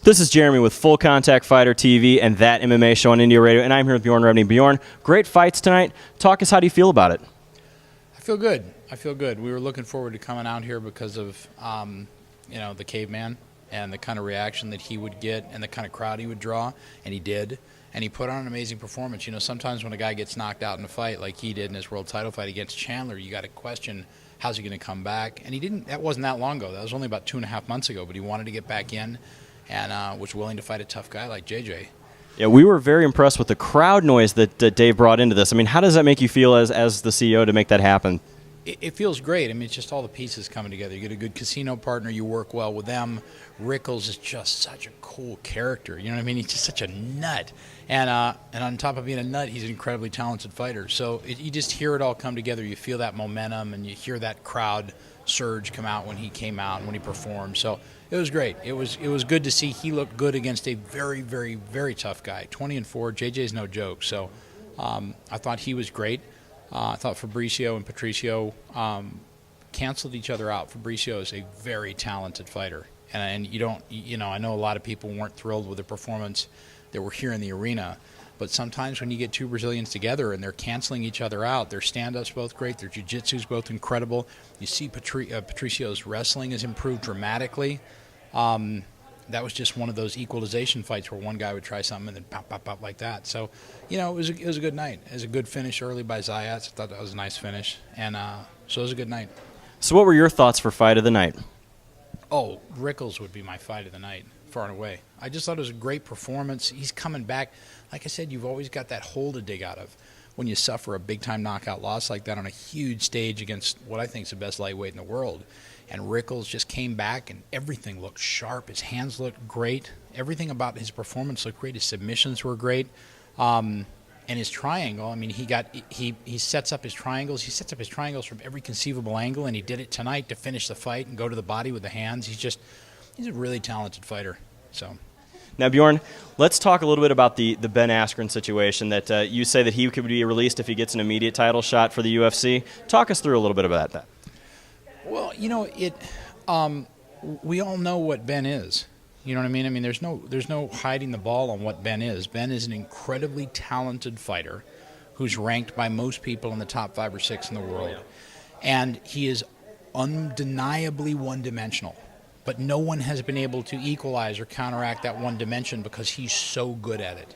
This is Jeremy with Full Contact Fighter TV and That MMA Show on India Radio, and I'm here with Bjorn Rebney. Bjorn, great fights tonight. Talk us, how do you feel about it? I feel good. I feel good. We were looking forward to coming out here because of, the caveman and the kind of reaction that he would get and the kind of crowd he would draw, and he did. And he put on an amazing performance. You know, sometimes when a guy gets knocked out in a fight like he did in his world title fight against Chandler, you got to question, how's he going to come back? And he didn't. That wasn't that long ago. That was only about 2.5 months ago, but he wanted to get back in and was willing to fight a tough guy like JJ. Yeah, we were very impressed with the crowd noise that Dave brought into this. I mean, how does that make you feel as the CEO to make that happen? It feels great. I mean, it's just all the pieces coming together. You get a good casino partner. You work well with them. Rickles is just such a cool character. You know what I mean? He's just such a nut. And on top of being a nut, he's an incredibly talented fighter. So you just hear it all come together. You feel that momentum, and you hear that crowd surge come out when he came out and when he performed. So it was great. It was good to see he looked good against a very, very, very tough guy. 20-4. JJ's no joke. So I thought he was great. I thought Fabricio and Patricio canceled each other out. Fabricio is a very talented fighter, and I know a lot of people weren't thrilled with the performance that were here in the arena, but sometimes when you get two Brazilians together and they're canceling each other out, their stand-up's both great, their jiu-jitsu's both incredible. You see Patricio's wrestling has improved dramatically. That was just one of those equalization fights where one guy would try something and then pop, pop, pop like that. So, it was a good night. It was a good finish early by Zayat. I thought that was a nice finish. And so it was a good night. So what were your thoughts for fight of the night? Oh, Rickles would be my fight of the night, far and away. I just thought it was a great performance. He's coming back. Like I said, you've always got that hole to dig out of when you suffer a big-time knockout loss like that on a huge stage against what I think is the best lightweight in the world. And Rickles just came back, and everything looked sharp. His hands looked great. Everything about his performance looked great. His submissions were great. And his triangle, I mean, he sets up his triangles. He sets up his triangles from every conceivable angle, and he did it tonight to finish the fight and go to the body with the hands. He's a really talented fighter. So. Now, Bjorn, let's talk a little bit about the Ben Askren situation that you say that he could be released if he gets an immediate title shot for the UFC. Talk us through a little bit about that. Well, we all know what Ben is. You know what I mean? I mean, there's no hiding the ball on what Ben is. Ben is an incredibly talented fighter who's ranked by most people in the top 5 or 6 in the world. And he is undeniably one-dimensional. But no one has been able to equalize or counteract that one dimension because he's so good at it.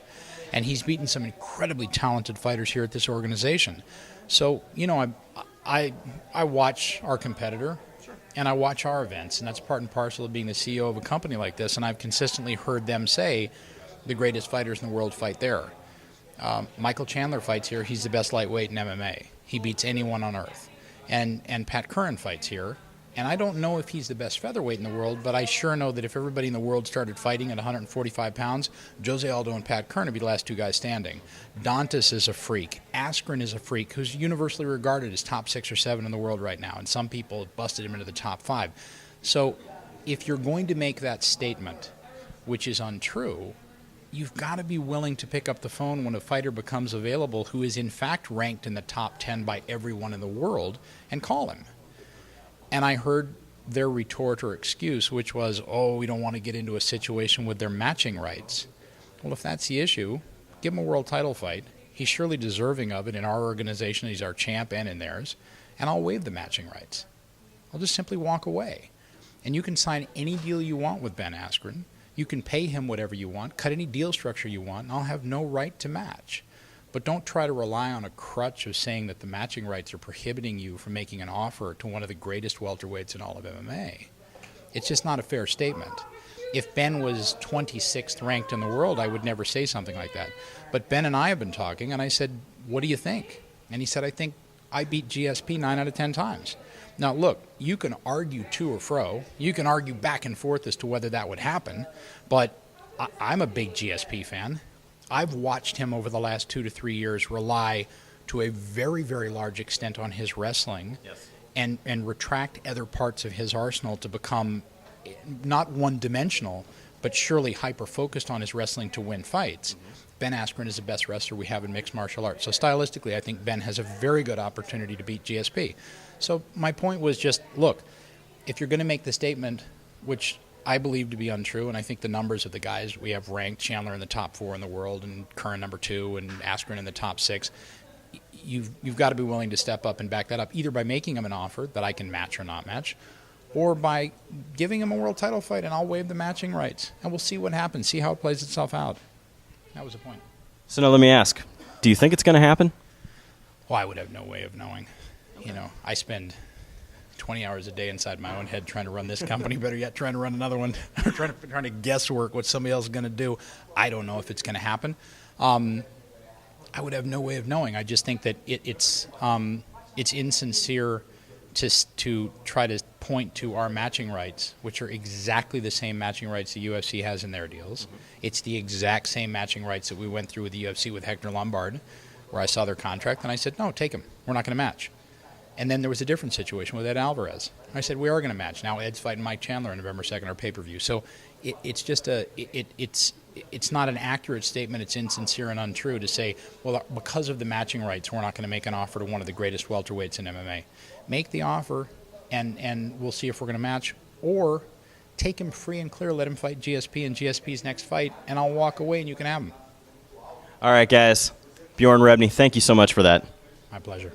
And he's beaten some incredibly talented fighters here at this organization. So, I watch our competitor, and I watch our events, and that's part and parcel of being the CEO of a company like this, and I've consistently heard them say the greatest fighters in the world fight there. Michael Chandler fights here. He's the best lightweight in MMA. He beats anyone on earth. And Pat Curran fights here, and I don't know if he's the best featherweight in the world, but I sure know that if everybody in the world started fighting at 145 pounds, Jose Aldo and Pat Curran would be the last 2 guys standing. Dantas is a freak. Askren is a freak who's universally regarded as top 6 or 7 in the world right now, and some people have busted him into the top 5. So if you're going to make that statement, which is untrue, you've got to be willing to pick up the phone when a fighter becomes available who is in fact ranked in the top 10 by everyone in the world and call him. And I heard their retort or excuse, which was, we don't want to get into a situation with their matching rights. Well, if that's the issue, give him a world title fight. He's surely deserving of it in our organization. He's our champ and in theirs. And I'll waive the matching rights. I'll just simply walk away. And you can sign any deal you want with Ben Askren. You can pay him whatever you want, cut any deal structure you want, and I'll have no right to match. But don't try to rely on a crutch of saying that the matching rights are prohibiting you from making an offer to one of the greatest welterweights in all of MMA. It's just not a fair statement. If Ben was 26th ranked in the world, I would never say something like that. But Ben and I have been talking, and I said, what do you think? And he said, I think I beat GSP 9 out of 10 times. Now, look, you can argue to or fro. You can argue back and forth as to whether that would happen, but I'm a big GSP fan. I've watched him over the last 2 to 3 years rely to a very, very large extent on his wrestling. Yes. And retract other parts of his arsenal to become not one-dimensional, but surely hyper-focused on his wrestling to win fights. Mm-hmm. Ben Askren is the best wrestler we have in mixed martial arts. So stylistically, I think Ben has a very good opportunity to beat GSP. So my point was just, look, if you're going to make the statement, which I believe to be untrue, and I think the numbers of the guys we have ranked, Chandler in the top 4 in the world, and Curran number 2, and Askren in the top 6, you've got to be willing to step up and back that up, either by making him an offer that I can match or not match, or by giving him a world title fight, and I'll waive the matching rights, and we'll see what happens, see how it plays itself out. That was the point. So now let me ask, do you think it's going to happen? Well, I would have no way of knowing. You know, I spend 20 hours a day inside my own head trying to run this company, better yet trying to run another one, or trying to guesswork what somebody else is going to do. I don't know if it's going to happen. I would have no way of knowing. I just think that it's insincere to try to point to our matching rights, which are exactly the same matching rights the UFC has in their deals. It's the exact same matching rights that we went through with the UFC with Hector Lombard, where I saw their contract, and I said, no, take him. We're not going to match. And then there was a different situation with Ed Alvarez. I said, we are going to match. Now Ed's fighting Mike Chandler on November 2nd, our pay-per-view. So it's not an accurate statement. It's insincere and untrue to say, well, because of the matching rights, we're not going to make an offer to one of the greatest welterweights in MMA. Make the offer, and we'll see if we're going to match. Or take him free and clear, let him fight GSP in GSP's next fight, and I'll walk away and you can have him. All right, guys. Bjorn Rebney, thank you so much for that. My pleasure.